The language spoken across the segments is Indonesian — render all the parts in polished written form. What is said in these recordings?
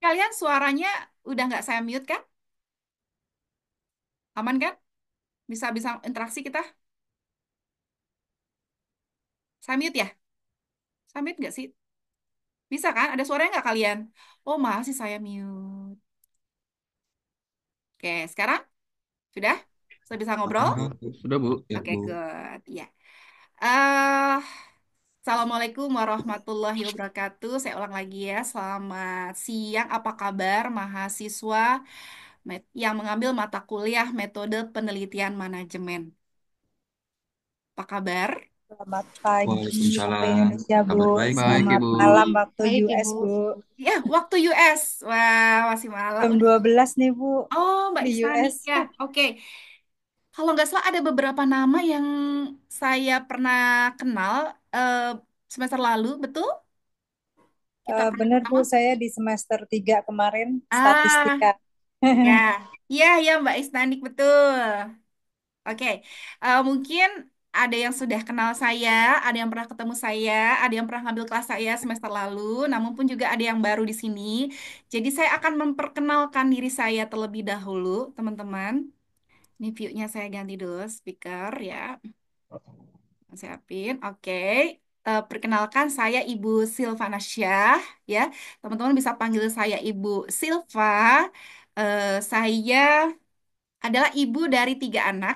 Kalian suaranya udah nggak saya mute kan? Aman kan? Bisa bisa interaksi kita? Saya mute ya? Saya mute nggak sih? Bisa kan? Ada suaranya nggak kalian? Oh, masih saya mute. Oke, sekarang sudah? Sudah bisa ngobrol? Sudah Bu, ya Oke, Bu. good. Ya. eh Assalamualaikum warahmatullahi wabarakatuh. Saya ulang lagi ya. Selamat siang. Apa kabar mahasiswa yang mengambil mata kuliah metode penelitian manajemen? Apa kabar? Selamat pagi waktu Waalaikumsalam. Indonesia, Kabar Bu. baik Hmm, baik Selamat Ibu. malam waktu baik, Ibu. US, Bu. Ya, waktu US. Wah, masih malam. Jam 12 nih, Bu, Oh, Mbak di Islani US. ya. Oke. Kalau nggak salah ada beberapa nama yang saya pernah kenal eh, semester lalu, betul? Kita pernah Bener, Bu, ketemu. saya di semester 3 kemarin, Ah, statistika. ya. Iya, ya Mbak Islanik, betul. Oke. Mungkin ada yang sudah kenal saya, ada yang pernah ketemu saya, ada yang pernah ngambil kelas saya semester lalu, namun pun juga ada yang baru di sini. Jadi saya akan memperkenalkan diri saya terlebih dahulu, teman-teman. Ini view-nya saya ganti dulu speaker ya. Siapin. Oke. Perkenalkan saya Ibu Silvana Syah ya. Teman-teman bisa panggil saya Ibu Silva. Saya adalah ibu dari tiga anak.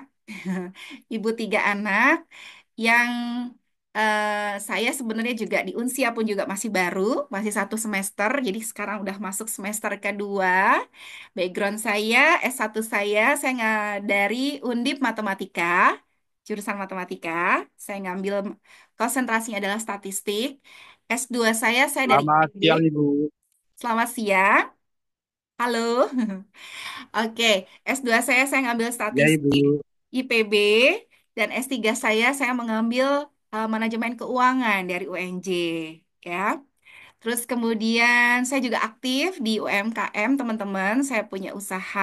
Ibu tiga anak yang saya sebenarnya juga di Unsia pun juga masih baru, masih satu semester. Jadi sekarang udah masuk semester kedua. Background saya, S1 saya dari Undip Matematika, jurusan Matematika. Saya ngambil konsentrasinya adalah statistik. S2 saya dari Selamat IPB. siang Ibu. Selamat siang. Halo. Oke, S2 saya ngambil Ya statistik Ibu. IPB dan S3 saya mengambil manajemen keuangan dari UNJ ya. Terus kemudian saya juga aktif di UMKM, teman-teman. Saya punya usaha,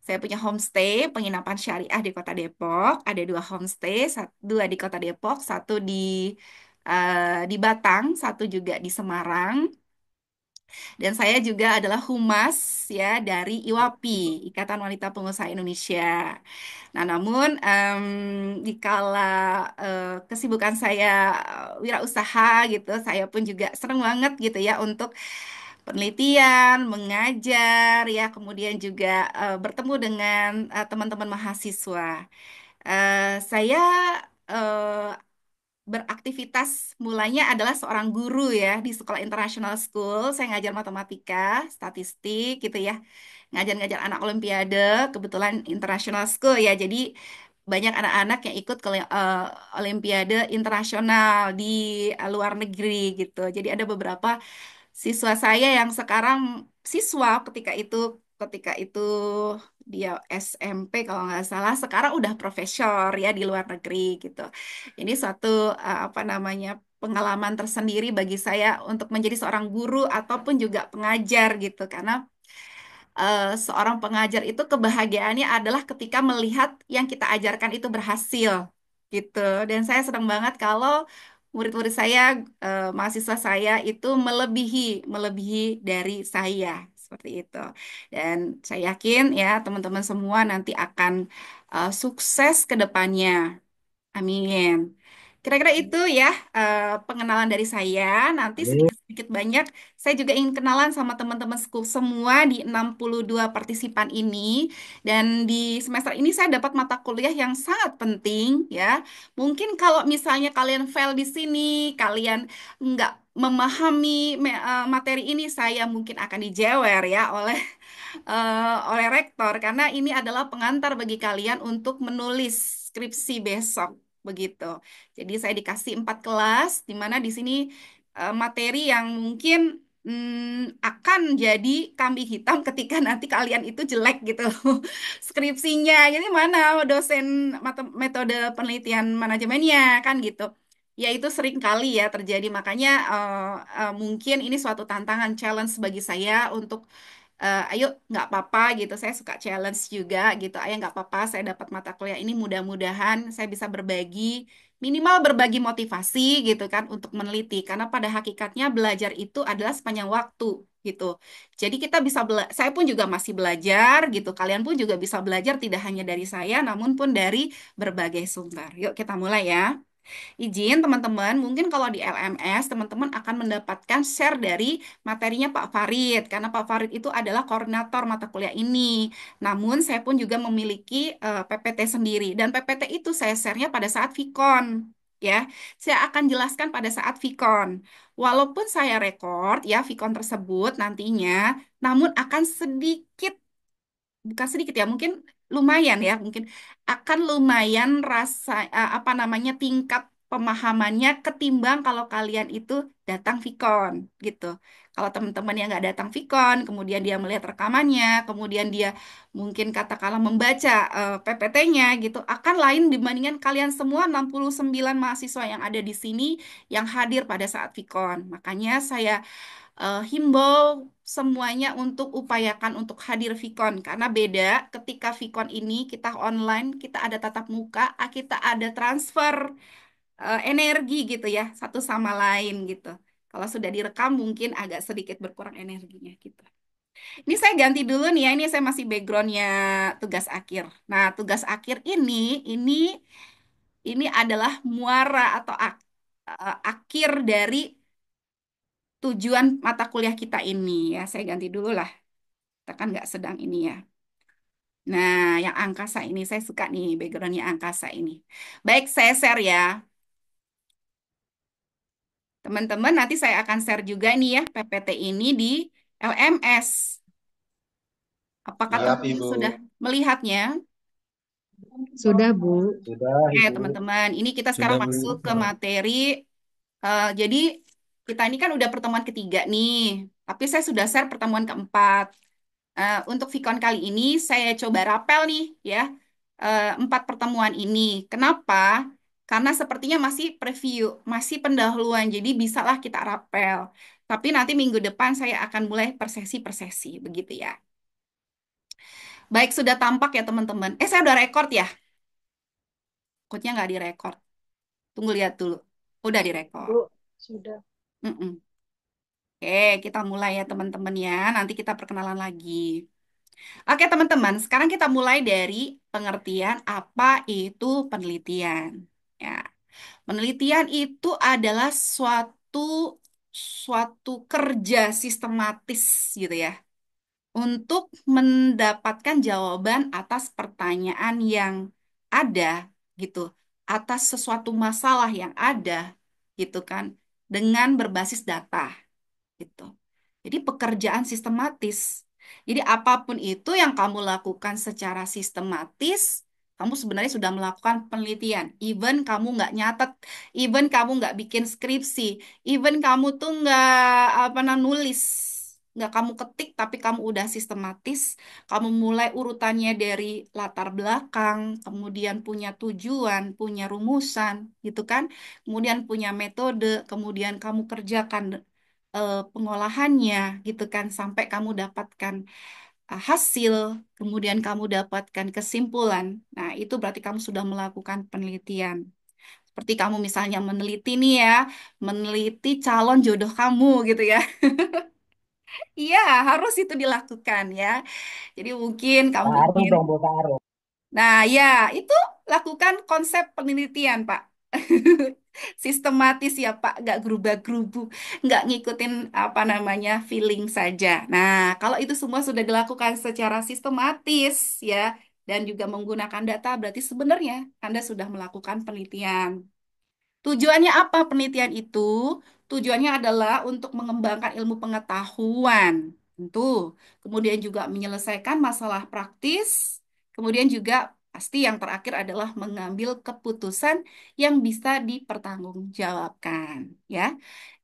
saya punya homestay, penginapan syariah di Kota Depok. Ada dua homestay, dua di Kota Depok, satu di Batang, satu juga di Semarang. Dan saya juga adalah humas ya dari IWAPI, Ikatan Wanita Pengusaha Indonesia. Nah, namun dikala kesibukan saya wirausaha gitu, saya pun juga senang banget gitu ya untuk penelitian, mengajar ya, kemudian juga bertemu dengan teman-teman mahasiswa. Saya eh, beraktivitas mulanya adalah seorang guru ya di sekolah international school. Saya ngajar matematika, statistik gitu ya. Ngajar-ngajar anak olimpiade, kebetulan international school ya. Jadi banyak anak-anak yang ikut ke olimpiade internasional di luar negeri gitu. Jadi ada beberapa siswa saya yang sekarang siswa ketika itu dia SMP kalau nggak salah sekarang udah profesor ya di luar negeri gitu. Ini suatu apa namanya pengalaman tersendiri bagi saya untuk menjadi seorang guru ataupun juga pengajar gitu karena seorang pengajar itu kebahagiaannya adalah ketika melihat yang kita ajarkan itu berhasil gitu. Dan saya senang banget kalau murid-murid saya, mahasiswa saya itu melebihi melebihi dari saya seperti itu. Dan saya yakin ya teman-teman semua nanti akan sukses ke depannya. Amin. Kira-kira itu ya pengenalan dari saya. Nanti Halo. sedikit-sedikit banyak saya juga ingin kenalan sama teman-teman school semua di 62 partisipan ini. Dan di semester ini saya dapat mata kuliah yang sangat penting ya. Mungkin kalau misalnya kalian fail di sini, kalian nggak memahami materi ini, saya mungkin akan dijewer ya oleh rektor karena ini adalah pengantar bagi kalian untuk menulis skripsi besok begitu. Jadi saya dikasih 4 kelas di mana di sini materi yang mungkin akan jadi kambing hitam ketika nanti kalian itu jelek gitu skripsinya. Jadi mana dosen metode penelitian manajemennya kan gitu. Ya itu sering kali ya terjadi makanya mungkin ini suatu tantangan challenge bagi saya untuk ayo nggak apa-apa gitu saya suka challenge juga gitu ayo nggak apa-apa saya dapat mata kuliah ini mudah-mudahan saya bisa berbagi minimal berbagi motivasi gitu kan untuk meneliti karena pada hakikatnya belajar itu adalah sepanjang waktu gitu. Jadi kita bisa saya pun juga masih belajar gitu. Kalian pun juga bisa belajar tidak hanya dari saya namun pun dari berbagai sumber. Yuk kita mulai ya. Izin teman-teman, mungkin kalau di LMS teman-teman akan mendapatkan share dari materinya Pak Farid karena Pak Farid itu adalah koordinator mata kuliah ini. Namun saya pun juga memiliki PPT sendiri dan PPT itu saya share-nya pada saat Vicon. Ya, saya akan jelaskan pada saat Vicon. Walaupun saya record ya Vicon tersebut nantinya, namun akan sedikit bukan sedikit ya, mungkin lumayan ya, mungkin akan lumayan rasa apa namanya tingkat pemahamannya ketimbang kalau kalian itu datang Vicon gitu. Kalau teman-teman yang nggak datang Vicon, kemudian dia melihat rekamannya, kemudian dia mungkin katakanlah membaca PPT-nya gitu, akan lain dibandingkan kalian semua 69 mahasiswa yang ada di sini yang hadir pada saat Vicon. Makanya saya himbau semuanya untuk upayakan untuk hadir Vicon karena beda ketika Vicon ini kita online, kita ada tatap muka, kita ada transfer energi gitu ya, satu sama lain gitu. Kalau sudah direkam mungkin agak sedikit berkurang energinya gitu. Ini saya ganti dulu nih ya, ini saya masih backgroundnya tugas akhir. Nah, tugas akhir ini adalah muara atau akhir dari tujuan mata kuliah kita ini ya. Saya ganti dulu lah. Kita kan nggak sedang ini ya. Nah, yang angkasa ini saya suka nih backgroundnya angkasa ini. Baik, saya share ya. Teman-teman, nanti saya akan share juga nih ya PPT ini di LMS. Apakah Siap, teman-teman Ibu. sudah melihatnya? Sudah, Bu. Sudah, Oke, Ibu. teman-teman. Ini kita sekarang Sudah, Bu. masuk ke materi. Jadi, kita ini kan udah pertemuan ketiga nih. Tapi saya sudah share pertemuan keempat. Untuk Vicon kali ini saya coba rapel nih ya empat pertemuan ini. Kenapa? Karena sepertinya masih preview, masih pendahuluan, jadi bisalah kita rapel. Tapi nanti minggu depan saya akan mulai per sesi, begitu ya. Baik, sudah tampak ya teman-teman. Saya udah record ya? Kodenya nggak direcord. Tunggu lihat dulu. Udah direcord. Bu, sudah. Mm-mm. Oke, kita mulai ya teman-teman ya. Nanti kita perkenalan lagi. Oke, teman-teman, sekarang kita mulai dari pengertian apa itu penelitian. Ya, penelitian itu adalah suatu suatu kerja sistematis gitu ya untuk mendapatkan jawaban atas pertanyaan yang ada gitu, atas sesuatu masalah yang ada gitu kan dengan berbasis data gitu. Jadi pekerjaan sistematis. Jadi apapun itu yang kamu lakukan secara sistematis, kamu sebenarnya sudah melakukan penelitian. Even kamu nggak nyatet, even kamu nggak bikin skripsi, even kamu tuh nggak apa nulis, nggak kamu ketik, tapi kamu udah sistematis. Kamu mulai urutannya dari latar belakang, kemudian punya tujuan, punya rumusan, gitu kan? Kemudian punya metode, kemudian kamu kerjakan pengolahannya gitu kan sampai kamu dapatkan hasil, kemudian kamu dapatkan kesimpulan. Nah, itu berarti kamu sudah melakukan penelitian. Seperti kamu misalnya meneliti nih ya, meneliti calon jodoh kamu gitu ya. Iya, harus itu dilakukan ya. Jadi mungkin kamu Taruh ingin dong, Bu, taruh. Nah, ya, itu lakukan konsep penelitian, Pak. Sistematis ya, Pak. Nggak gerubah-gerubuk, nggak ngikutin apa namanya feeling saja. Nah, kalau itu semua sudah dilakukan secara sistematis ya, dan juga menggunakan data, berarti sebenarnya Anda sudah melakukan penelitian. Tujuannya apa penelitian itu? Tujuannya adalah untuk mengembangkan ilmu pengetahuan, tentu. Kemudian juga menyelesaikan masalah praktis. Kemudian juga pasti yang terakhir adalah mengambil keputusan yang bisa dipertanggungjawabkan, ya.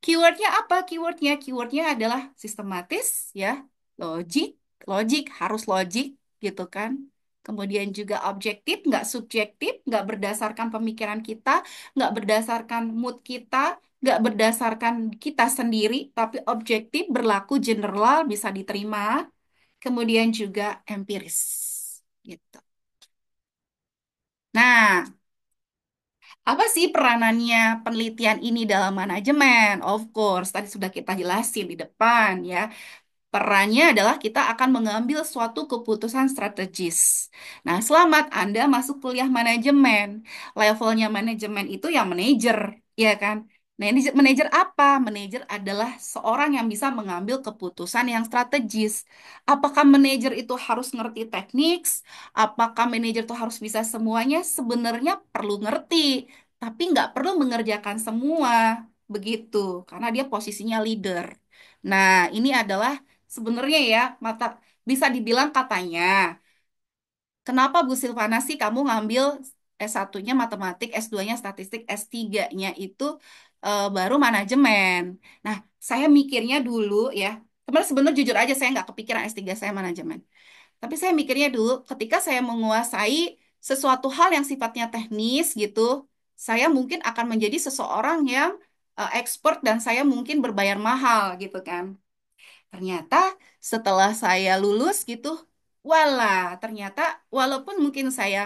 Keywordnya apa? Keywordnya adalah sistematis, ya, logik, logik harus logik, gitu kan. Kemudian juga objektif, nggak subjektif, nggak berdasarkan pemikiran kita, nggak berdasarkan mood kita, nggak berdasarkan kita sendiri, tapi objektif, berlaku general, bisa diterima, kemudian juga empiris. Gitu. Nah, apa sih peranannya penelitian ini dalam manajemen? Of course, tadi sudah kita jelasin di depan ya. Perannya adalah kita akan mengambil suatu keputusan strategis. Nah, selamat Anda masuk kuliah manajemen. Levelnya manajemen itu yang manajer, ya kan? Nah, ini manajer apa? Manajer adalah seorang yang bisa mengambil keputusan yang strategis. Apakah manajer itu harus ngerti teknik? Apakah manajer itu harus bisa semuanya? Sebenarnya perlu ngerti, tapi nggak perlu mengerjakan semua. Begitu, karena dia posisinya leader. Nah, ini adalah sebenarnya ya, mata bisa dibilang katanya, kenapa Bu Silvana sih kamu ngambil S1-nya matematik, S2-nya statistik, S3-nya itu baru manajemen. Nah, saya mikirnya dulu ya, kemarin sebenarnya jujur aja saya nggak kepikiran S3 saya manajemen. Tapi saya mikirnya dulu, ketika saya menguasai sesuatu hal yang sifatnya teknis gitu, saya mungkin akan menjadi seseorang yang expert dan saya mungkin berbayar mahal gitu kan. Ternyata setelah saya lulus gitu, walah, ternyata walaupun mungkin saya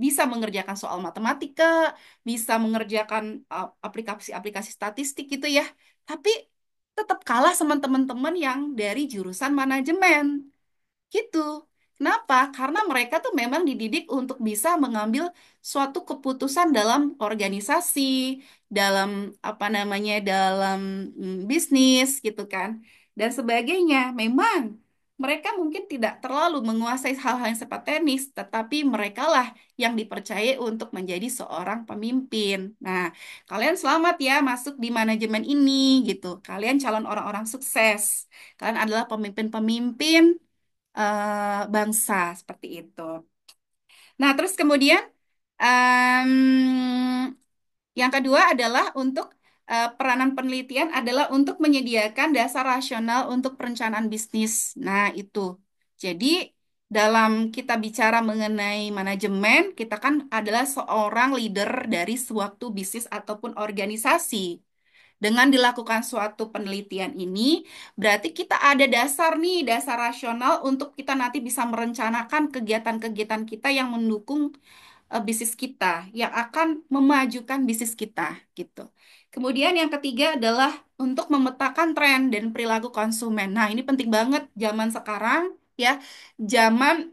bisa mengerjakan soal matematika, bisa mengerjakan aplikasi-aplikasi statistik gitu ya, tapi tetap kalah sama teman-teman yang dari jurusan manajemen. Gitu. Kenapa? Karena mereka tuh memang dididik untuk bisa mengambil suatu keputusan dalam organisasi, dalam apa namanya, dalam bisnis gitu kan, dan sebagainya. Memang mereka mungkin tidak terlalu menguasai hal-hal yang sempat teknis, tetapi merekalah yang dipercaya untuk menjadi seorang pemimpin. Nah, kalian selamat ya masuk di manajemen ini gitu. Kalian calon orang-orang sukses. Kalian adalah pemimpin-pemimpin bangsa seperti itu. Nah, terus kemudian yang kedua adalah untuk peranan penelitian adalah untuk menyediakan dasar rasional untuk perencanaan bisnis. Nah, itu. Jadi, dalam kita bicara mengenai manajemen, kita kan adalah seorang leader dari suatu bisnis ataupun organisasi. Dengan dilakukan suatu penelitian ini, berarti kita ada dasar nih, dasar rasional untuk kita nanti bisa merencanakan kegiatan-kegiatan kita yang mendukung bisnis kita, yang akan memajukan bisnis kita, gitu. Kemudian yang ketiga adalah untuk memetakan tren dan perilaku konsumen. Nah, ini penting banget zaman sekarang, ya. Zaman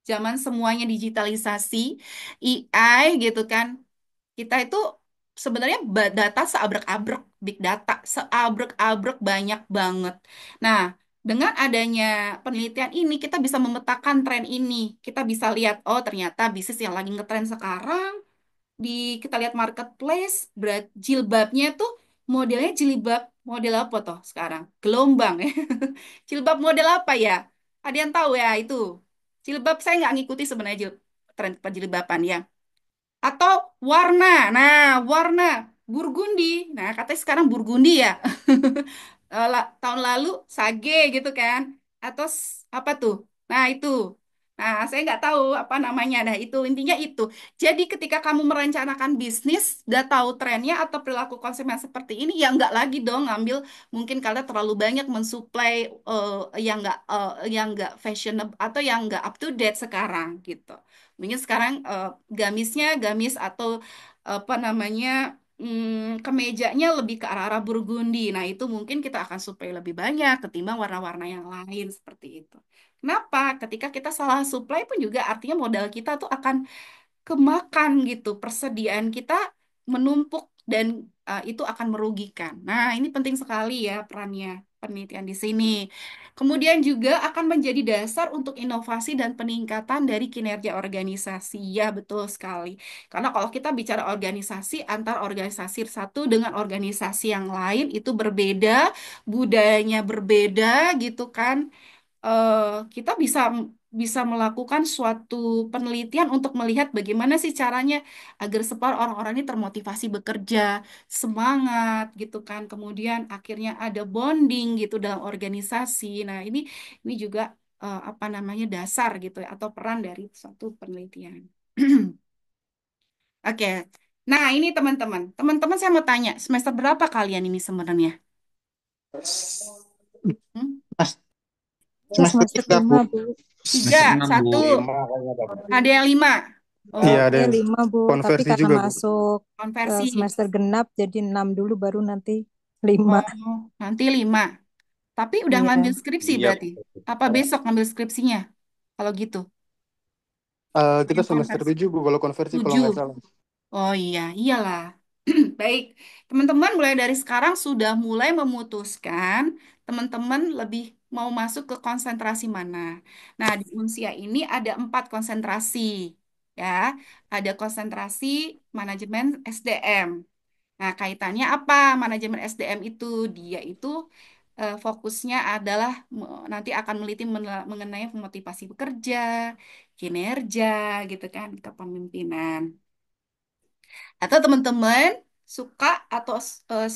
zaman semuanya digitalisasi, AI gitu kan. Kita itu sebenarnya data seabrek-abrek, big data seabrek-abrek banyak banget. Nah, dengan adanya penelitian ini, kita bisa memetakan tren ini. Kita bisa lihat, oh ternyata bisnis yang lagi ngetren sekarang, di kita lihat marketplace, berat jilbabnya tuh modelnya jilbab model apa toh sekarang? Gelombang ya. Jilbab model apa ya? Ada yang tahu ya itu? Jilbab saya nggak ngikuti sebenarnya tren penjilbaban ya atau warna. Nah, warna burgundi. Nah, katanya sekarang burgundi ya. Tahun lalu sage gitu kan. Atau apa tuh? Nah, itu. Nah, saya nggak tahu apa namanya. Nah, itu intinya itu. Jadi ketika kamu merencanakan bisnis, udah tahu trennya atau perilaku konsumen seperti ini, ya nggak lagi dong ngambil mungkin kalian terlalu banyak mensuplai yang nggak fashionable atau yang nggak up to date sekarang gitu. Mungkin sekarang gamisnya gamis atau apa namanya kemejanya lebih ke arah-arah burgundi. Nah, itu mungkin kita akan supply lebih banyak ketimbang warna-warna yang lain seperti itu. Kenapa? Ketika kita salah supply pun juga artinya modal kita tuh akan kemakan gitu. Persediaan kita menumpuk dan itu akan merugikan. Nah, ini penting sekali ya perannya penelitian di sini. Kemudian juga akan menjadi dasar untuk inovasi dan peningkatan dari kinerja organisasi. Ya, betul sekali. Karena kalau kita bicara organisasi, antar organisasi satu dengan organisasi yang lain itu berbeda, budayanya berbeda gitu kan eh, kita bisa bisa melakukan suatu penelitian untuk melihat bagaimana sih caranya agar supaya orang-orang ini termotivasi bekerja, semangat gitu kan. Kemudian akhirnya ada bonding gitu dalam organisasi. Nah, ini juga apa namanya dasar gitu ya atau peran dari suatu penelitian. Oke. Nah, ini teman-teman. Teman-teman saya mau tanya, semester berapa kalian ini sebenarnya? Hmm? Mas, Saya semester semester 3, Bu. 5 Bu. Tiga, Semester 6 Bu. satu. Ada yang lima. Oh, Iya, ada Saya yang 5 Bu, tapi konversi karena juga, Bu. masuk konversi. semester genap jadi 6 dulu baru nanti 5. Oh, nanti lima. Tapi udah Iya, ngambil skripsi iya. berarti. Apa besok ngambil skripsinya? Kalau gitu. Kita Yang semester konversi. 7 Bu, kalau konversi kalau 7. nggak salah. Oh iya, iyalah. Baik, teman-teman mulai dari sekarang sudah mulai memutuskan teman-teman lebih mau masuk ke konsentrasi mana. Nah, di Unsia ini ada 4 konsentrasi, ya. Ada konsentrasi manajemen SDM. Nah, kaitannya apa manajemen SDM itu? Dia itu fokusnya adalah nanti akan meneliti mengenai motivasi bekerja, kinerja, gitu kan, kepemimpinan. Atau teman-teman suka atau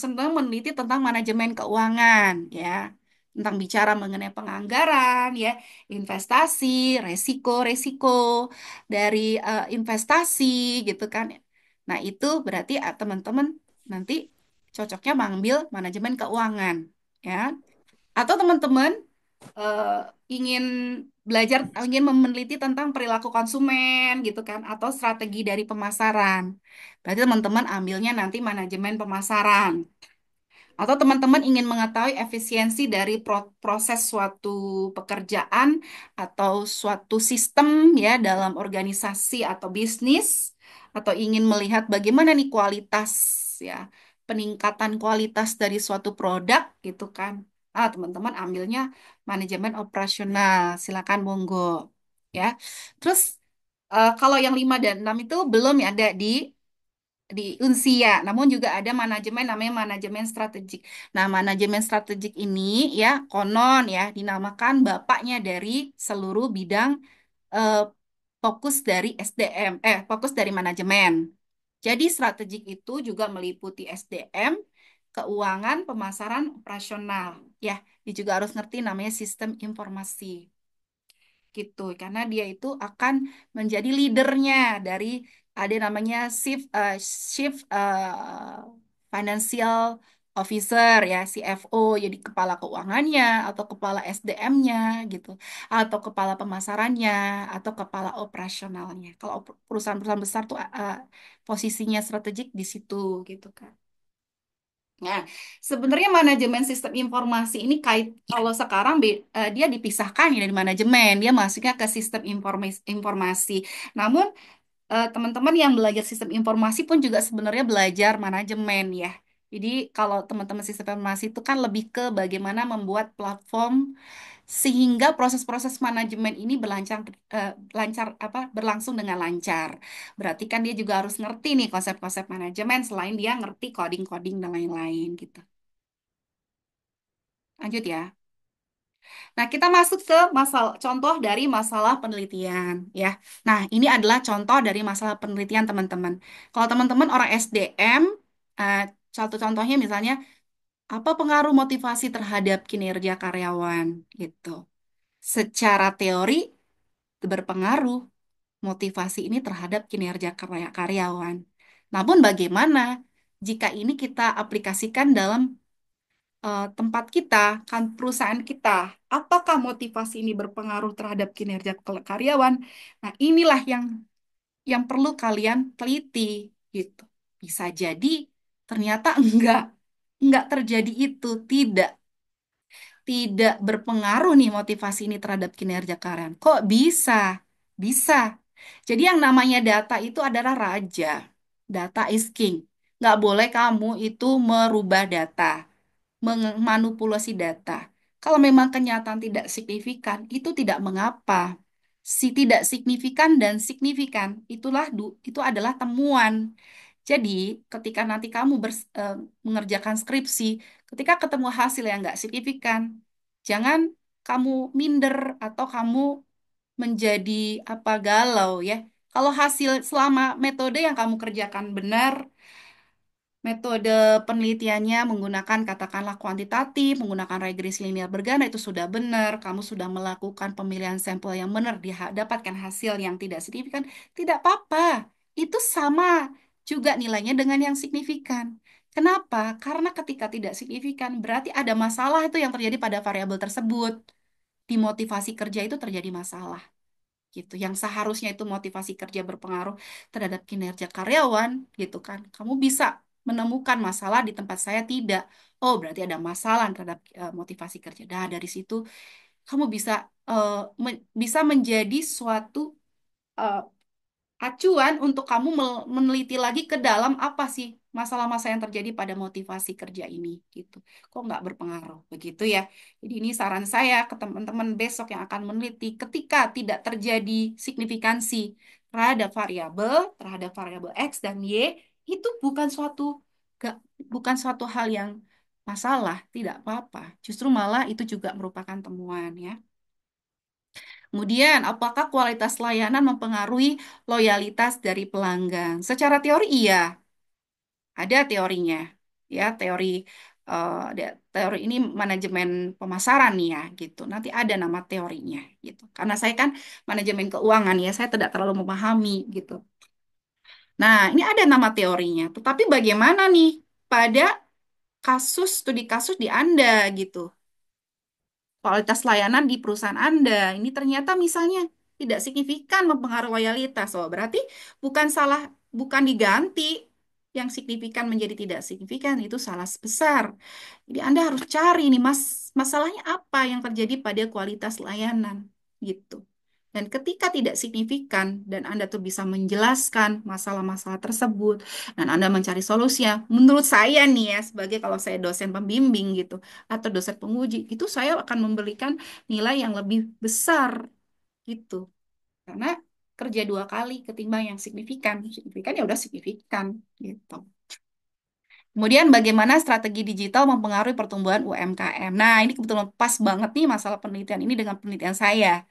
senang meneliti tentang manajemen keuangan, ya. Tentang bicara mengenai penganggaran, ya, investasi, resiko-resiko dari investasi, gitu kan. Nah, itu berarti teman-teman nanti cocoknya mengambil manajemen keuangan, ya. Atau teman-teman eh, ingin belajar, ingin meneliti tentang perilaku konsumen gitu kan, atau strategi dari pemasaran. Berarti teman-teman ambilnya nanti manajemen pemasaran. Atau teman-teman ingin mengetahui efisiensi dari proses suatu pekerjaan atau suatu sistem ya dalam organisasi atau bisnis, atau ingin melihat bagaimana nih kualitas ya, peningkatan kualitas dari suatu produk gitu kan. Ah, teman-teman ambilnya manajemen operasional. Silakan monggo ya. Terus kalau yang 5 dan 6 itu belum ya ada di Unsia, namun juga ada manajemen namanya manajemen strategik. Nah, manajemen strategik ini ya konon ya dinamakan bapaknya dari seluruh bidang eh, fokus dari SDM, fokus dari manajemen. Jadi strategik itu juga meliputi SDM, keuangan, pemasaran, operasional. Ya, dia juga harus ngerti namanya sistem informasi gitu karena dia itu akan menjadi leadernya dari ada namanya chief financial officer ya CFO jadi kepala keuangannya atau kepala SDM-nya gitu atau kepala pemasarannya atau kepala operasionalnya kalau perusahaan-perusahaan besar tuh posisinya strategik di situ gitu kan. Nah, sebenarnya manajemen sistem informasi ini kalau sekarang dia dipisahkan ya dari manajemen, dia masuknya ke sistem informasi. Namun teman-teman yang belajar sistem informasi pun juga sebenarnya belajar manajemen ya. Jadi kalau teman-teman sistem informasi itu kan lebih ke bagaimana membuat platform sehingga proses-proses manajemen ini lancar apa berlangsung dengan lancar. Berarti kan dia juga harus ngerti nih konsep-konsep manajemen selain dia ngerti coding-coding dan lain-lain gitu. Lanjut ya. Nah, kita masuk ke masalah contoh dari masalah penelitian ya. Nah, ini adalah contoh dari masalah penelitian teman-teman. Kalau teman-teman orang SDM, eh, satu contohnya misalnya apa pengaruh motivasi terhadap kinerja karyawan gitu. Secara teori berpengaruh motivasi ini terhadap kinerja karyawan. Namun bagaimana jika ini kita aplikasikan dalam tempat kita, kan perusahaan kita, apakah motivasi ini berpengaruh terhadap kinerja karyawan? Nah, inilah yang perlu kalian teliti gitu. Bisa jadi ternyata enggak terjadi itu, tidak berpengaruh nih motivasi ini terhadap kinerja karyawan. Kok bisa? Bisa. Jadi yang namanya data itu adalah raja. Data is king. Nggak boleh kamu itu merubah data, memanipulasi data. Kalau memang kenyataan tidak signifikan, itu tidak mengapa. Si tidak signifikan dan signifikan itu adalah temuan. Jadi, ketika nanti kamu mengerjakan skripsi, ketika ketemu hasil yang nggak signifikan, jangan kamu minder atau kamu menjadi apa galau ya. Kalau hasil selama metode yang kamu kerjakan benar, metode penelitiannya menggunakan katakanlah kuantitatif, menggunakan regresi linear berganda itu sudah benar, kamu sudah melakukan pemilihan sampel yang benar, dapatkan hasil yang tidak signifikan, tidak apa-apa. Itu sama juga nilainya dengan yang signifikan. Kenapa? Karena ketika tidak signifikan, berarti ada masalah itu yang terjadi pada variabel tersebut. Di motivasi kerja itu terjadi masalah gitu. Yang seharusnya itu motivasi kerja berpengaruh terhadap kinerja karyawan gitu kan. Kamu bisa menemukan masalah di tempat saya tidak. Oh, berarti ada masalah terhadap motivasi kerja. Nah, dari situ kamu bisa bisa menjadi suatu eh, acuan untuk kamu meneliti lagi ke dalam apa sih masalah-masalah yang terjadi pada motivasi kerja ini gitu. Kok nggak berpengaruh begitu ya? Jadi ini saran saya ke teman-teman besok yang akan meneliti ketika tidak terjadi signifikansi terhadap variabel X dan Y itu gak, bukan suatu hal yang masalah, tidak apa-apa. Justru malah itu juga merupakan temuan ya. Kemudian, apakah kualitas layanan mempengaruhi loyalitas dari pelanggan? Secara teori iya, ada teorinya. Ya, teori ini manajemen pemasaran nih ya, gitu. Nanti ada nama teorinya, gitu. Karena saya kan manajemen keuangan ya, saya tidak terlalu memahami gitu. Nah, ini ada nama teorinya. Tetapi bagaimana nih pada studi kasus di Anda gitu? Kualitas layanan di perusahaan Anda ini ternyata misalnya tidak signifikan mempengaruhi loyalitas. Oh, berarti bukan salah, bukan diganti yang signifikan menjadi tidak signifikan itu salah besar. Jadi Anda harus cari nih masalahnya apa yang terjadi pada kualitas layanan gitu. Dan ketika tidak signifikan dan Anda tuh bisa menjelaskan masalah-masalah tersebut dan Anda mencari solusinya, menurut saya nih ya sebagai kalau saya dosen pembimbing gitu atau dosen penguji, itu saya akan memberikan nilai yang lebih besar gitu. Karena kerja dua kali ketimbang yang signifikan. Signifikan ya udah signifikan gitu. Kemudian bagaimana strategi digital mempengaruhi pertumbuhan UMKM. Nah, ini kebetulan pas banget nih masalah penelitian ini dengan penelitian saya.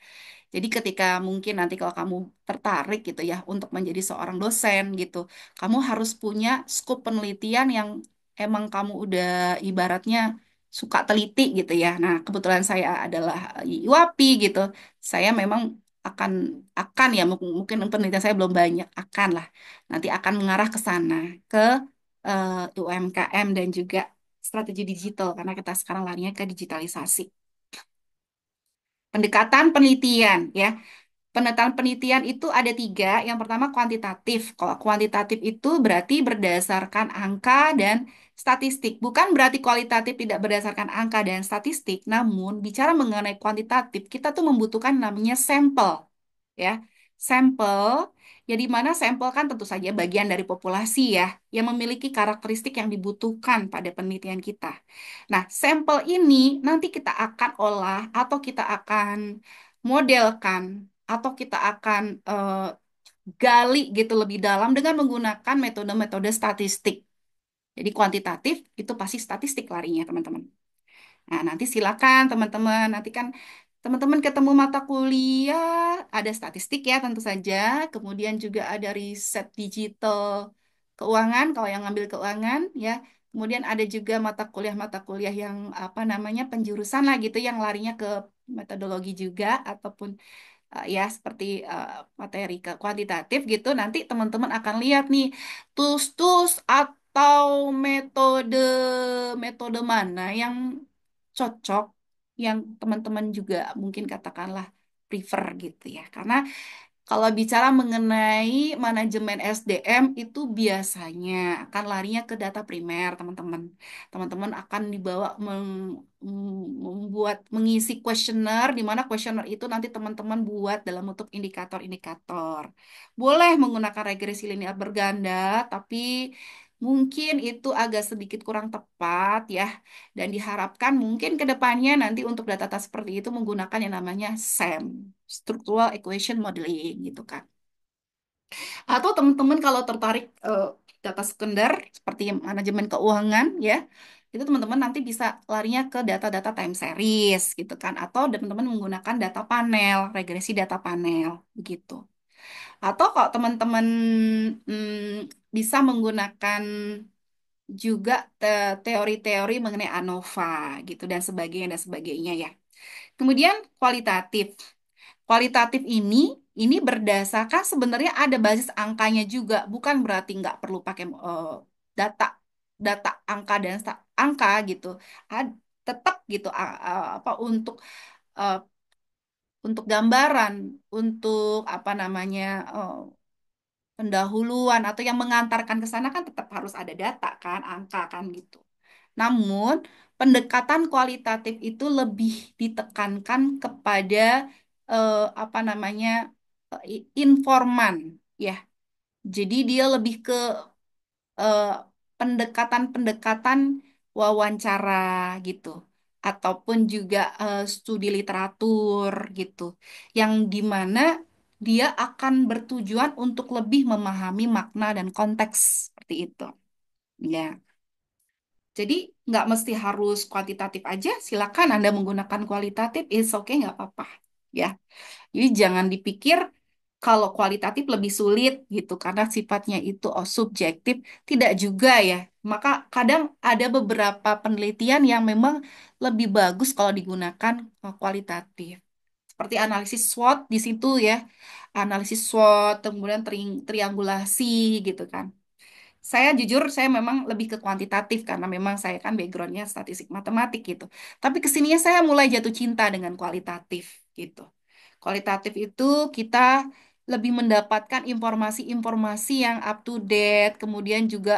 Jadi ketika mungkin nanti kalau kamu tertarik gitu ya untuk menjadi seorang dosen gitu, kamu harus punya skop penelitian yang emang kamu udah ibaratnya suka teliti gitu ya. Nah, kebetulan saya adalah IWAPI gitu. Saya memang akan akan ya mungkin penelitian saya belum banyak, akan lah. Nanti akan mengarah ke sana ke UMKM dan juga strategi digital karena kita sekarang larinya ke digitalisasi. Pendekatan penelitian ya. Penataan penelitian itu ada tiga. Yang pertama kuantitatif. Kalau kuantitatif itu berarti berdasarkan angka dan statistik. Bukan berarti kualitatif tidak berdasarkan angka dan statistik. Namun bicara mengenai kuantitatif, kita tuh membutuhkan namanya sampel. Ya, sampel. Ya di mana sampel kan tentu saja bagian dari populasi ya, yang memiliki karakteristik yang dibutuhkan pada penelitian kita. Nah, sampel ini nanti kita akan olah atau kita akan modelkan atau kita akan gali gitu lebih dalam dengan menggunakan metode-metode statistik. Jadi kuantitatif itu pasti statistik larinya, teman-teman. Nah, nanti silakan teman-teman, nanti kan teman-teman ketemu mata kuliah, ada statistik ya tentu saja, kemudian juga ada riset digital keuangan kalau yang ngambil keuangan ya. Kemudian ada juga mata kuliah yang apa namanya penjurusan lah gitu yang larinya ke metodologi juga ataupun ya seperti materi ke kuantitatif gitu nanti teman-teman akan lihat nih tools-tools atau metode mana yang cocok yang teman-teman juga mungkin katakanlah prefer gitu ya karena kalau bicara mengenai manajemen SDM itu biasanya akan larinya ke data primer, teman-teman. Teman-teman akan dibawa membuat mengisi kuesioner di mana kuesioner itu nanti teman-teman buat dalam bentuk indikator-indikator. Boleh menggunakan regresi linear berganda, tapi mungkin itu agak sedikit kurang tepat ya. Dan diharapkan mungkin ke depannya nanti untuk data-data seperti itu menggunakan yang namanya SEM, Structural Equation Modeling gitu kan. Atau teman-teman kalau tertarik data sekunder seperti manajemen keuangan ya, itu teman-teman nanti bisa larinya ke data-data time series gitu kan. Atau teman-teman menggunakan data panel, regresi data panel begitu. Atau kalau teman-teman bisa menggunakan juga teori-teori mengenai ANOVA gitu dan sebagainya ya. Kemudian kualitatif. Kualitatif ini berdasarkan sebenarnya ada basis angkanya juga, bukan berarti nggak perlu pakai data data angka dan angka gitu. Tetap gitu apa uh, untuk gambaran, untuk apa namanya pendahuluan atau yang mengantarkan ke sana kan tetap harus ada data kan, angka kan gitu. Namun, pendekatan kualitatif itu lebih ditekankan kepada apa namanya informan, ya. Jadi dia lebih ke eh, pendekatan-pendekatan wawancara gitu, ataupun juga studi literatur gitu, yang dimana dia akan bertujuan untuk lebih memahami makna dan konteks seperti itu. Ya. Jadi nggak mesti harus kuantitatif aja, silakan Anda menggunakan kualitatif, it's okay, nggak apa-apa. Ya, jadi jangan dipikir kalau kualitatif lebih sulit gitu karena sifatnya itu subjektif, tidak juga ya. Maka kadang ada beberapa penelitian yang memang lebih bagus kalau digunakan kualitatif. Seperti analisis SWOT di situ ya. Analisis SWOT, kemudian triangulasi gitu kan. Saya jujur, saya memang lebih ke kuantitatif karena memang saya kan backgroundnya statistik matematik gitu. Tapi kesininya saya mulai jatuh cinta dengan kualitatif gitu. Kualitatif itu kita lebih mendapatkan informasi-informasi yang up to date, kemudian juga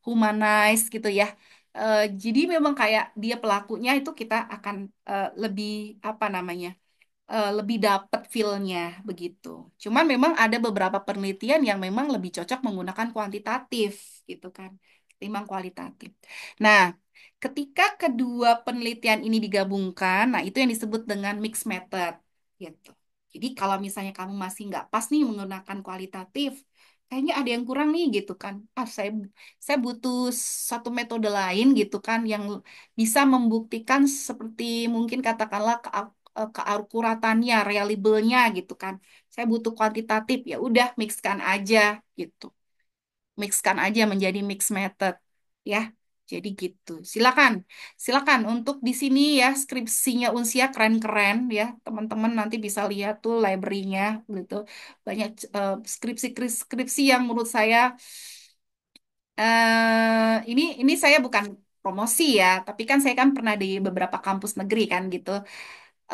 humanize gitu ya. Jadi memang kayak dia pelakunya itu kita akan lebih apa namanya? Lebih dapat feel-nya begitu. Cuman memang ada beberapa penelitian yang memang lebih cocok menggunakan kuantitatif gitu kan, ketimbang kualitatif. Nah, ketika kedua penelitian ini digabungkan, nah itu yang disebut dengan mixed method gitu. Jadi kalau misalnya kamu masih nggak pas nih menggunakan kualitatif, kayaknya ada yang kurang nih gitu kan. Saya butuh satu metode lain gitu kan yang bisa membuktikan seperti mungkin katakanlah keakuratannya, reliable-nya gitu kan. Saya butuh kuantitatif, ya udah mixkan aja gitu. Mixkan aja menjadi mix method ya. Jadi gitu. Silakan. Silakan untuk di sini ya skripsinya Unsia keren-keren ya. Teman-teman nanti bisa lihat tuh library-nya gitu. Banyak skripsi yang menurut saya ini saya bukan promosi ya, tapi kan saya kan pernah di beberapa kampus negeri kan gitu.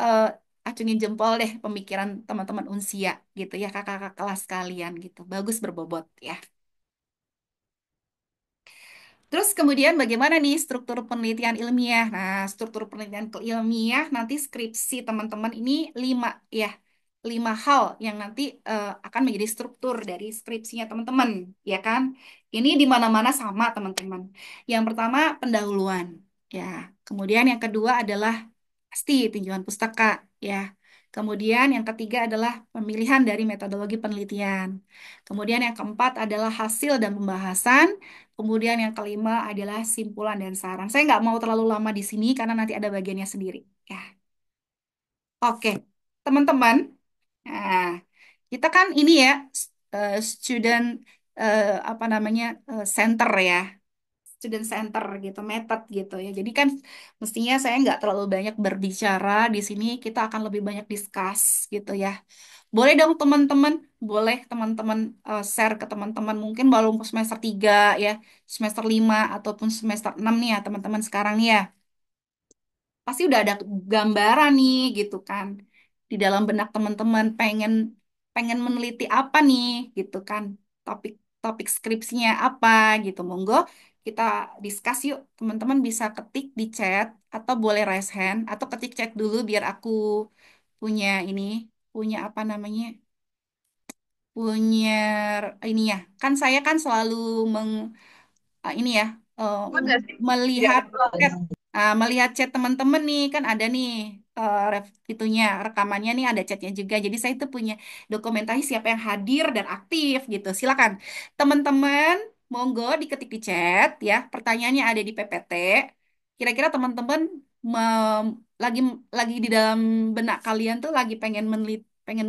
eh Acungin jempol deh pemikiran teman-teman Unsia gitu ya, kakak-kakak kelas kalian gitu. Bagus berbobot ya. Terus kemudian bagaimana nih struktur penelitian ilmiah? Nah, struktur penelitian ilmiah nanti skripsi teman-teman ini lima ya, lima hal yang nanti akan menjadi struktur dari skripsinya teman-teman, ya kan? Ini di mana-mana sama teman-teman. Yang pertama pendahuluan, ya. Kemudian yang kedua adalah pasti tinjauan pustaka, ya. Kemudian yang ketiga adalah pemilihan dari metodologi penelitian. Kemudian yang keempat adalah hasil dan pembahasan. Kemudian yang kelima adalah simpulan dan saran. Saya nggak mau terlalu lama di sini karena nanti ada bagiannya sendiri. Ya, oke, teman-teman. Nah, kita kan ini ya student apa namanya center ya, student center gitu, method gitu ya. Jadi kan mestinya saya nggak terlalu banyak berbicara di sini. Kita akan lebih banyak discuss gitu ya. Boleh dong teman-teman, boleh teman-teman share ke teman-teman mungkin baru semester 3 ya, semester 5 ataupun semester 6 nih ya teman-teman sekarang nih ya. Pasti udah ada gambaran nih gitu kan. Di dalam benak teman-teman pengen pengen meneliti apa nih gitu kan. Topik topik skripsinya apa gitu. Monggo kita discuss yuk. Teman-teman bisa ketik di chat atau boleh raise hand atau ketik chat dulu biar aku punya ini, punya apa namanya? Punya ini ya, kan saya kan selalu ini ya eh, melihat chat melihat chat teman-teman nih kan ada nih itunya rekamannya nih ada chatnya juga jadi saya itu punya dokumentasi siapa yang hadir dan aktif gitu silakan teman-teman monggo diketik di chat ya pertanyaannya ada di PPT kira-kira teman-teman lagi lagi di dalam benak kalian tuh lagi pengen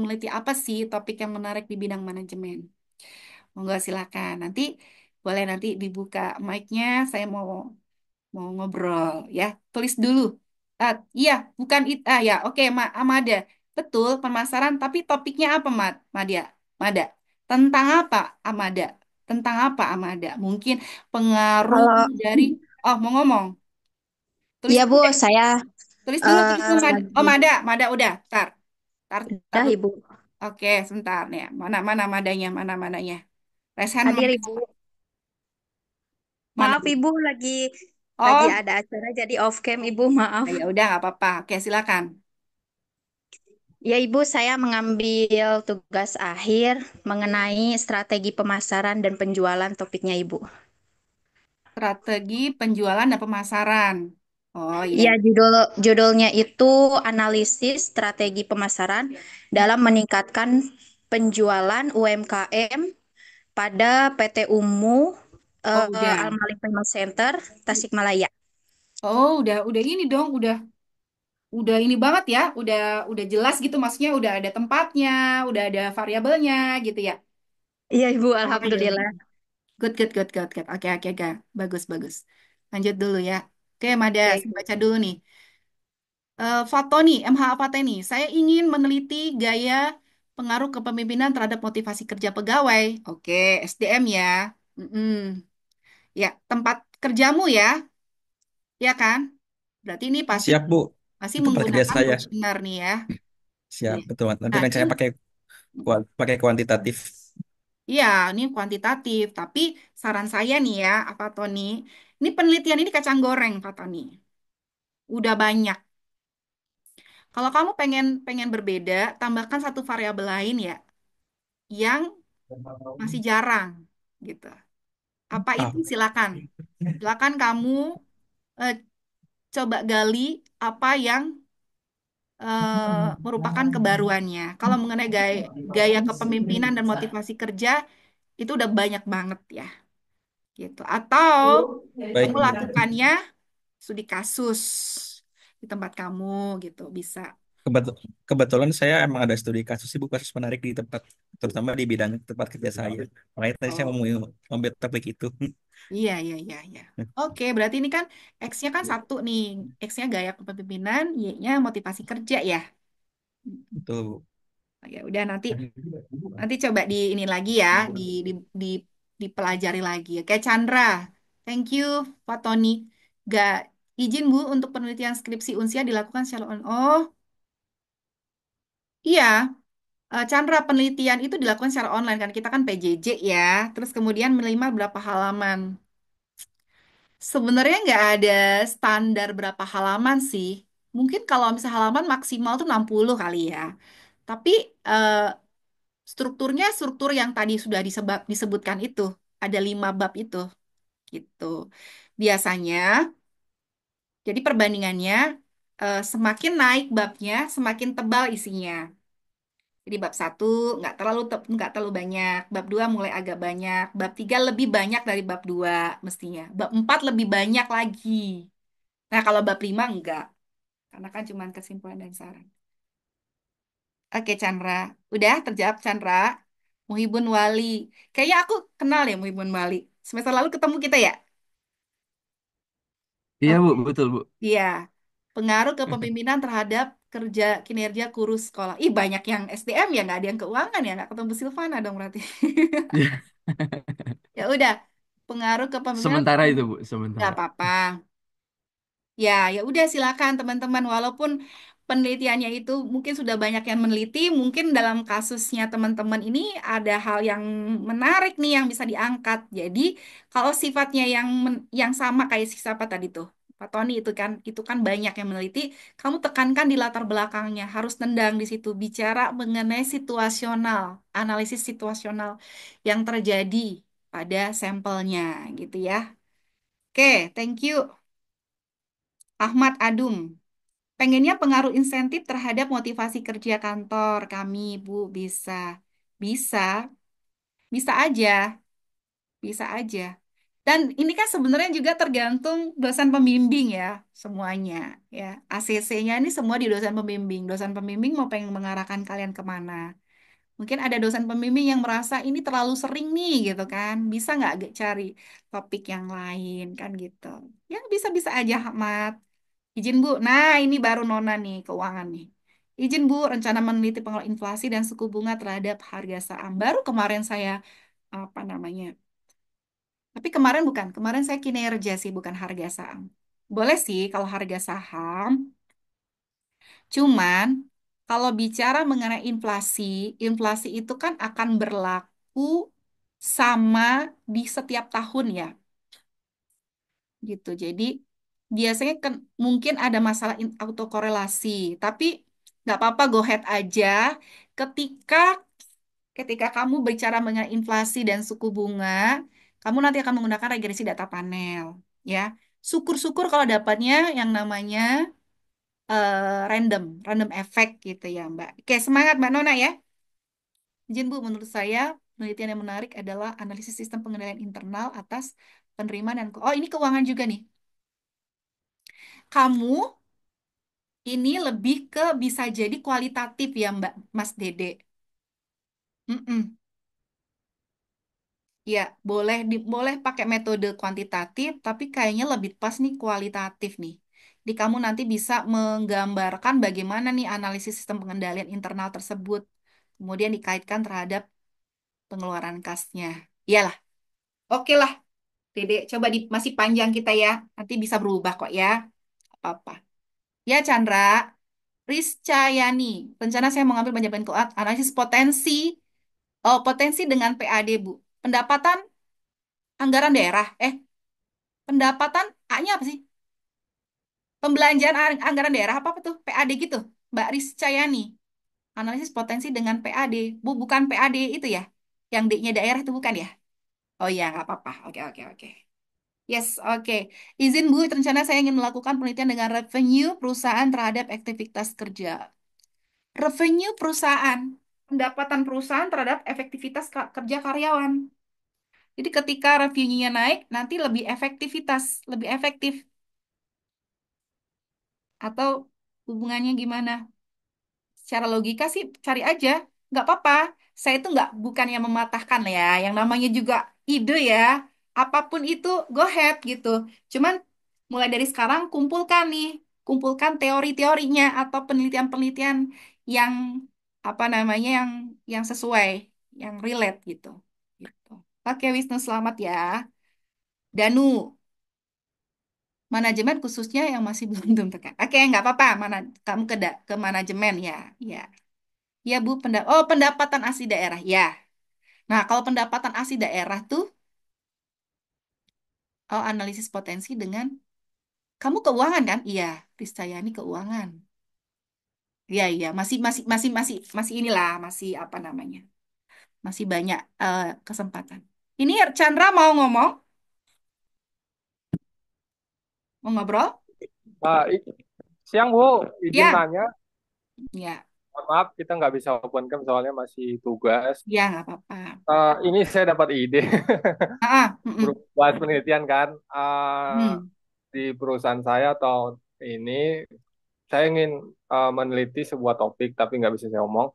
meneliti apa sih topik yang menarik di bidang manajemen. Monggo silakan. Nanti boleh nanti dibuka mic-nya. Saya mau mau ngobrol ya. Tulis dulu. Iya, bukan ya, oke, Amada. Betul, pemasaran. Tapi topiknya apa, Madia? Mada. Tentang apa, Amada? Tentang apa, Amada? Mungkin pengaruh Kalau dari. Oh, mau ngomong. Tulis iya dulu Bu, deh. saya Tulis dulu, tulis dulu. Oh, lagi Mada, Mada udah. Tar, tar, tar udah dulu. Ibu. Oke, sebentar nih. Mana madanya, mana mananya. Resen Hadir mana? Ibu. Mana? Maaf Ibu lagi Oh, ada acara jadi off cam Ibu, maaf. ya udah nggak apa-apa. Oke, silakan. Ya Ibu, saya mengambil tugas akhir mengenai strategi pemasaran dan penjualan topiknya Ibu. Strategi penjualan dan pemasaran. Oh iya, Ya, iya. judulnya itu analisis strategi pemasaran dalam meningkatkan penjualan UMKM pada PT Umu Oh udah. Almaling Payment Center Tasikmalaya. Oh udah ini dong, udah ini banget ya, udah jelas gitu, maksudnya udah ada tempatnya, udah ada variabelnya gitu ya. Iya Ibu, Oh ya udah. Alhamdulillah. Good. Oke. Bagus. Lanjut dulu ya. Oke, Mada, Ya saya Ibu. baca dulu nih. Fatoni, MH Fateni, saya ingin meneliti gaya pengaruh kepemimpinan terhadap motivasi kerja pegawai. Oke, SDM ya. Mm-mm. Ya, tempat kerjamu ya, ya kan? Berarti ini pasti Siap, Bu. masih Itu tempat kerja menggunakan saya. kuesioner nih ya. Siap, Iya. betul. Nanti Nah, rencana pakai pakai kuantitatif. iya, ini kuantitatif. Tapi saran saya nih ya, Pak Tony, ini penelitian ini kacang goreng, Pak Tony. Udah banyak. Kalau kamu pengen pengen berbeda, tambahkan satu variabel lain ya, yang masih jarang, gitu. Apa Ah, itu? Silakan. Silakan kamu eh, coba gali apa yang merupakan kebaruannya. Kalau mengenai gaya kepemimpinan dan motivasi kerja, itu udah banyak banget ya, gitu. Atau kamu baik. lakukannya studi kasus di tempat kamu gitu bisa. Kebetulan saya emang ada studi kasus ibu kasus menarik di tempat, terutama di bidang tempat kerja saya. Makanya tadi saya mau Oh, ngambil topik itu. iya. Oke, berarti ini kan X-nya kan satu nih. X-nya gaya kepemimpinan, Y-nya motivasi kerja ya. Betul. Oh, ya udah nanti nanti coba di ini lagi ya, di di dipelajari lagi. Oke, Chandra. Thank you, Pak Tony. Gak izin Bu untuk penelitian skripsi Unsia dilakukan secara on. Oh, iya. Chandra, penelitian itu dilakukan secara online kan kita kan PJJ ya. Terus kemudian minimal berapa halaman? Sebenarnya nggak ada standar berapa halaman sih. Mungkin kalau misalnya halaman maksimal tuh 60 kali ya. Tapi eh, strukturnya struktur yang tadi sudah disebutkan itu. Ada 5 bab itu gitu. Biasanya, jadi perbandingannya semakin naik babnya, semakin tebal isinya. Jadi bab satu nggak terlalu banyak, bab 2 mulai agak banyak, bab 3 lebih banyak dari bab 2 mestinya, bab 4 lebih banyak lagi. Nah kalau bab 5 enggak, karena kan cuma kesimpulan dan saran. Oke Chandra, udah terjawab Chandra. Muhibun Wali, kayaknya aku kenal ya Muhibun Wali. Semester lalu ketemu kita ya? Iya Bu, Oke. betul Bu. Iya, pengaruh kepemimpinan terhadap kerja kinerja guru sekolah. Ih banyak yang SDM ya, nggak ada yang keuangan ya, nggak ketemu Silvana dong berarti. Iya. Ya udah, pengaruh kepemimpinan Sementara itu Bu, nggak sementara. apa-apa. Ya udah silakan teman-teman. Walaupun penelitiannya itu mungkin sudah banyak yang meneliti, mungkin dalam kasusnya teman-teman ini ada hal yang menarik nih yang bisa diangkat. Jadi kalau sifatnya yang sama kayak si siapa tadi tuh, Pak Tony itu kan banyak yang meneliti. Kamu tekankan di latar belakangnya, harus nendang di situ, bicara mengenai situasional, analisis situasional yang terjadi pada sampelnya, gitu ya. Oke, thank you. Ahmad Adum. Pengennya pengaruh insentif terhadap motivasi kerja kantor kami, Bu, bisa. Bisa, bisa aja, bisa aja. Dan ini kan sebenarnya juga tergantung dosen pembimbing ya, semuanya. Ya, ACC-nya ini semua di dosen pembimbing. Dosen pembimbing mau pengen mengarahkan kalian kemana. Mungkin ada dosen pembimbing yang merasa ini terlalu sering nih gitu kan. Bisa nggak cari topik yang lain kan gitu. Ya bisa-bisa aja, Ahmad. Izin Bu. Nah, ini baru Nona nih, keuangan nih. Izin Bu, rencana meneliti pengaruh inflasi dan suku bunga terhadap harga saham. Baru kemarin saya, apa namanya? Tapi kemarin saya kinerja sih, bukan harga saham. Boleh sih kalau harga saham. Cuman, Kalau bicara mengenai inflasi, inflasi itu kan akan berlaku sama di setiap tahun ya, gitu. Jadi biasanya mungkin ada masalah autokorelasi, tapi nggak apa-apa, go ahead aja. Ketika ketika kamu bicara mengenai inflasi dan suku bunga, kamu nanti akan menggunakan regresi data panel, ya. Syukur-syukur kalau dapatnya yang namanya random effect gitu ya, Mbak. Oke, semangat Mbak Nona ya. Izin Bu, menurut saya penelitian yang menarik adalah analisis sistem pengendalian internal atas penerimaan dan oh ini keuangan juga nih. Kamu ini lebih ke bisa jadi kualitatif ya Mbak Mas Dede. Mm-mm. Ya, boleh pakai metode kuantitatif, tapi kayaknya lebih pas nih kualitatif nih. Di kamu nanti bisa menggambarkan bagaimana nih analisis sistem pengendalian internal tersebut, kemudian dikaitkan terhadap pengeluaran kasnya. Iyalah, oke lah, Dede. Coba masih panjang kita ya, nanti bisa berubah kok ya, apa-apa. Ya, Chandra, Rizcayani, rencana saya mengambil manajemen keuangan, analisis potensi, oh potensi dengan PAD, Bu. Pendapatan anggaran daerah, pendapatan A-nya apa sih? Pembelanjaan anggaran daerah apa tuh? PAD gitu. Mbak Rizcayani. Analisis potensi dengan PAD. Bukan PAD itu ya. Yang D-nya daerah itu bukan ya? Oh iya, nggak apa-apa. Oke, oke, oke. Yes, oke. Izin Bu, rencana saya ingin melakukan penelitian dengan revenue perusahaan terhadap aktivitas kerja. Revenue perusahaan. Pendapatan perusahaan terhadap efektivitas kerja karyawan. Jadi ketika revenue-nya naik, nanti lebih efektif. Atau hubungannya gimana? Secara logika sih cari aja, nggak apa-apa. Saya itu nggak bukan yang mematahkan ya, yang namanya juga ide ya. Apapun itu go ahead gitu. Cuman mulai dari sekarang kumpulkan teori-teorinya atau penelitian-penelitian yang apa namanya yang sesuai, yang relate gitu. Gitu. Oke Wisnu selamat ya. Danu, manajemen khususnya yang masih belum tekan. Oke, nggak apa-apa. Kamu ke manajemen ya. Ya. Ya, Bu, pendapatan asli daerah. Ya. Nah, kalau pendapatan asli daerah tuh analisis potensi dengan kamu keuangan kan? Iya, Krisdayanti keuangan. Iya, iya, masih inilah, masih apa namanya? Masih banyak kesempatan. Ini Chandra mau ngomong, mau ngobrol? Ah, siang Bu, izin Ya, nanya. ya, Mohon maaf kita nggak bisa open cam soalnya masih tugas. ya, nggak apa-apa. Ini saya dapat ide buat penelitian kan. Hmm, Di perusahaan saya atau ini saya ingin meneliti sebuah topik tapi nggak bisa saya omong.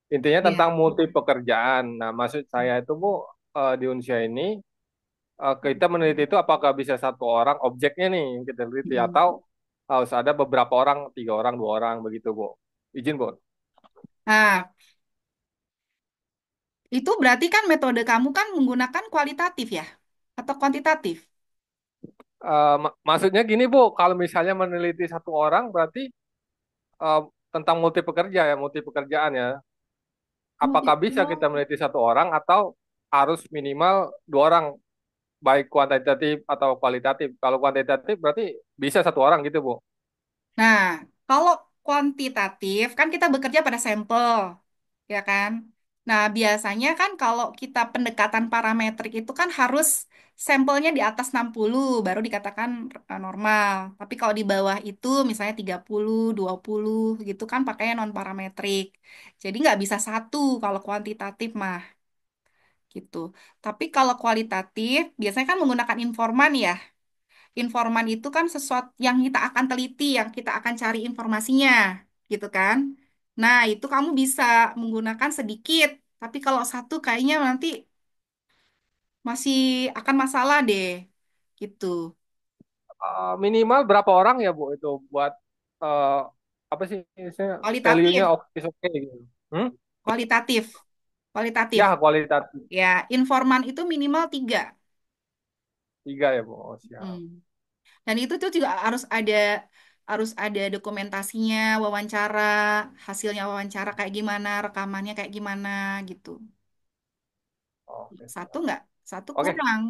Intinya tentang ya. multi pekerjaan. Nah, maksud saya itu Bu, di Unsia ini kita meneliti itu apakah bisa satu orang objeknya nih yang kita teliti Hmm. atau harus ada beberapa orang, 3 orang, 2 orang begitu Bu. Izin Bu. Nah, itu berarti kan metode kamu kan menggunakan kualitatif ya? Atau kuantitatif? Maksudnya gini Bu, kalau misalnya meneliti satu orang berarti eh, tentang multi pekerja ya, multi pekerjaan ya. Apakah bisa kita Oh. meneliti satu orang atau harus minimal 2 orang, baik kuantitatif atau kualitatif. Kalau kuantitatif berarti bisa satu orang gitu Bu. Nah, kalau kuantitatif kan kita bekerja pada sampel, ya kan? Nah, biasanya kan kalau kita pendekatan parametrik itu kan harus sampelnya di atas 60 baru dikatakan normal. Tapi kalau di bawah itu misalnya 30, 20 gitu kan pakainya non parametrik. Jadi nggak bisa satu kalau kuantitatif mah gitu. Tapi kalau kualitatif biasanya kan menggunakan informan ya. Informan itu kan sesuatu yang kita akan teliti, yang kita akan cari informasinya, gitu kan? Nah, itu kamu bisa menggunakan sedikit, tapi kalau satu kayaknya nanti masih akan masalah deh, gitu. Minimal berapa orang ya Bu itu buat eh, apa sih istilahnya value-nya Kualitatif, oke okay, gitu. Hmm? kualitatif, kualitatif. Ya kualitatif Ya, informan itu minimal tiga. 3 ya Bu. Oh, siap. Hmm. Dan itu tuh juga harus ada harus ada dokumentasinya, wawancara, hasilnya wawancara kayak gimana, rekamannya kayak gimana gitu. Oke, Satu siap. nggak? Satu Oke. kurang.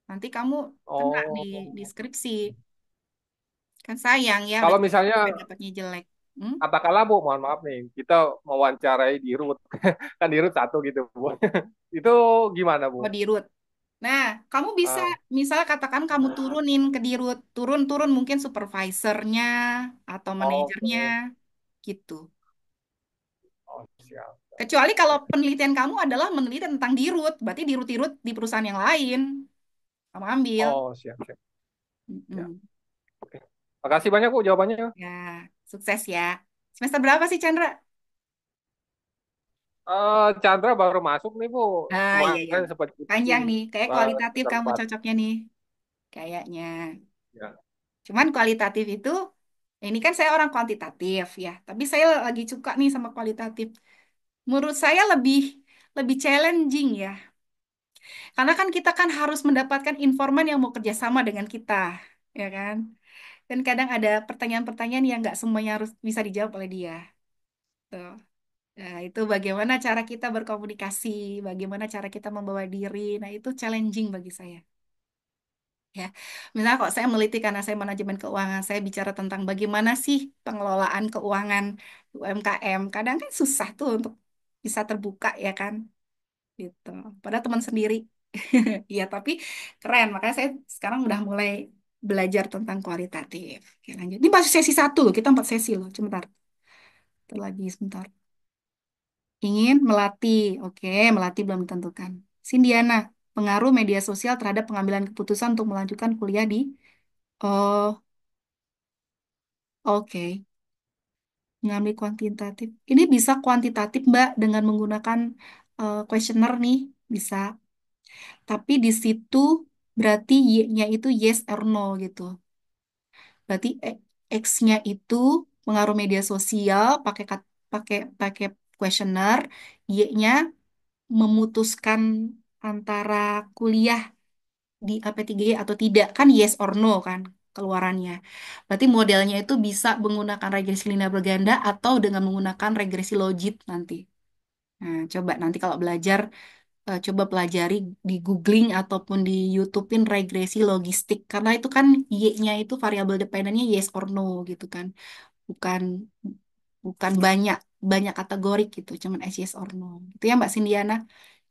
Nanti kamu kena di Oh, skripsi. Kan sayang ya udah kalau misalnya capek dapatnya jelek. Hmm? katakanlah Bu, mohon maaf nih, kita mewawancarai di root, kan di root satu gitu Bu. Itu gimana Bu? Oh, di root. Nah, kamu bisa, Ah, misal katakan kamu turunin ke dirut, turun-turun mungkin supervisornya atau manajernya oke. gitu. Oh, siap. Kecuali kalau Oke. penelitian kamu adalah meneliti tentang dirut, berarti dirut-dirut di perusahaan yang lain, kamu ambil. Oh, siap, siap. Ya. Mm-mm. Oke. Makasih banyak Bu jawabannya. Ya, sukses ya. Semester berapa sih Chandra? Chandra baru masuk nih Bu. Ah, iya, iya. Kemarin sempat skripsi. Panjang nih, kayak kualitatif Semester kamu 4. cocoknya nih, kayaknya. Ya. Cuman kualitatif itu, ini kan saya orang kuantitatif ya, tapi saya lagi suka nih sama kualitatif. Menurut saya lebih lebih challenging ya. Karena kan kita kan harus mendapatkan informan yang mau kerjasama dengan kita, ya kan? Dan kadang ada pertanyaan-pertanyaan yang nggak semuanya harus bisa dijawab oleh dia. Tuh. Nah, itu bagaimana cara kita berkomunikasi, bagaimana cara kita membawa diri. Nah, itu challenging bagi saya. Ya, misalnya kok saya meliti karena saya manajemen keuangan, saya bicara tentang bagaimana sih pengelolaan keuangan UMKM. Kadang kan susah tuh untuk bisa terbuka ya kan, gitu. Padahal teman sendiri. Iya, tapi keren. Makanya saya sekarang udah mulai belajar tentang kualitatif. Oke, lanjut. Ini masih sesi satu loh, kita 4 sesi loh. Sebentar, itu lagi sebentar. Ingin melatih, oke, melatih belum ditentukan. Sindiana, pengaruh media sosial terhadap pengambilan keputusan untuk melanjutkan kuliah di. Oh, oke. Mengambil kuantitatif. Ini bisa kuantitatif, Mbak, dengan menggunakan kuesioner nih, bisa. Tapi di situ berarti Y-nya itu yes or no gitu. Berarti X-nya itu pengaruh media sosial pakai pakai kuesioner, Y-nya memutuskan antara kuliah di AP3Y atau tidak, kan yes or no kan keluarannya. Berarti modelnya itu bisa menggunakan regresi linear berganda atau dengan menggunakan regresi logit nanti. Nah, coba nanti kalau belajar, coba pelajari di googling ataupun di YouTubein regresi logistik. Karena itu kan Y-nya itu variabel dependennya yes or no gitu kan. Bukan bukan banyak banyak kategorik gitu, cuman yes or no. Itu ya Mbak Sindiana.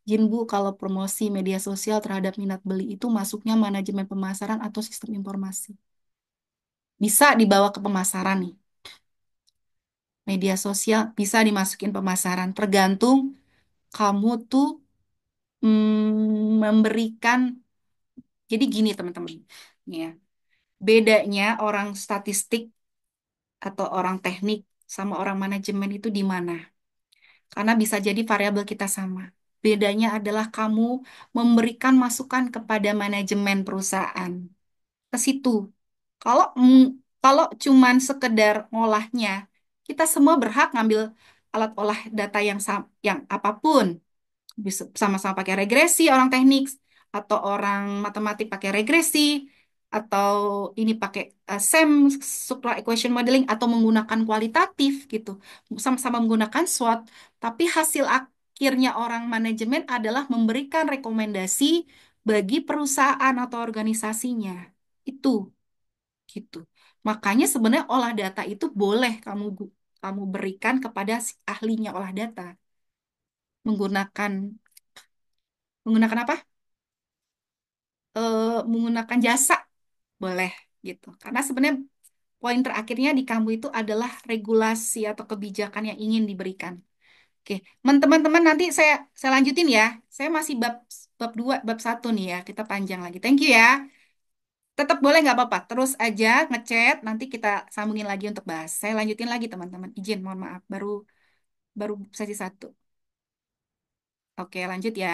Jin Bu, kalau promosi media sosial terhadap minat beli itu masuknya manajemen pemasaran atau sistem informasi. Bisa dibawa ke pemasaran nih. Media sosial bisa dimasukin pemasaran. Tergantung kamu tuh memberikan. Jadi gini teman-teman. Ya, bedanya orang statistik atau orang teknik sama orang manajemen itu di mana? Karena bisa jadi variabel kita sama. Bedanya adalah kamu memberikan masukan kepada manajemen perusahaan. Ke situ. Kalau kalau cuman sekedar ngolahnya, kita semua berhak ngambil alat olah data yang apapun. Bisa sama-sama pakai regresi orang teknik atau orang matematik pakai regresi atau ini pakai SEM supply equation modeling atau menggunakan kualitatif gitu. Sama-sama menggunakan SWOT, tapi hasil akhirnya orang manajemen adalah memberikan rekomendasi bagi perusahaan atau organisasinya. Itu gitu. Makanya sebenarnya olah data itu boleh kamu berikan kepada si ahlinya olah data menggunakan menggunakan apa? Menggunakan jasa boleh gitu. Karena sebenarnya poin terakhirnya di kamu itu adalah regulasi atau kebijakan yang ingin diberikan. Oke, teman-teman nanti saya lanjutin ya. Saya masih bab bab 2, bab 1 nih ya. Kita panjang lagi. Thank you ya. Tetap boleh nggak apa-apa. Terus aja ngechat, nanti kita sambungin lagi untuk bahas. Saya lanjutin lagi teman-teman. Izin, mohon maaf. Baru baru sesi satu. Oke, lanjut ya.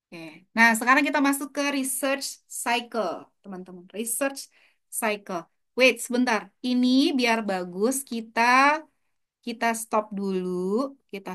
Oke. Nah, sekarang kita masuk ke research cycle, teman-teman. Research cycle. Wait, sebentar. Ini biar bagus kita stop dulu. Kita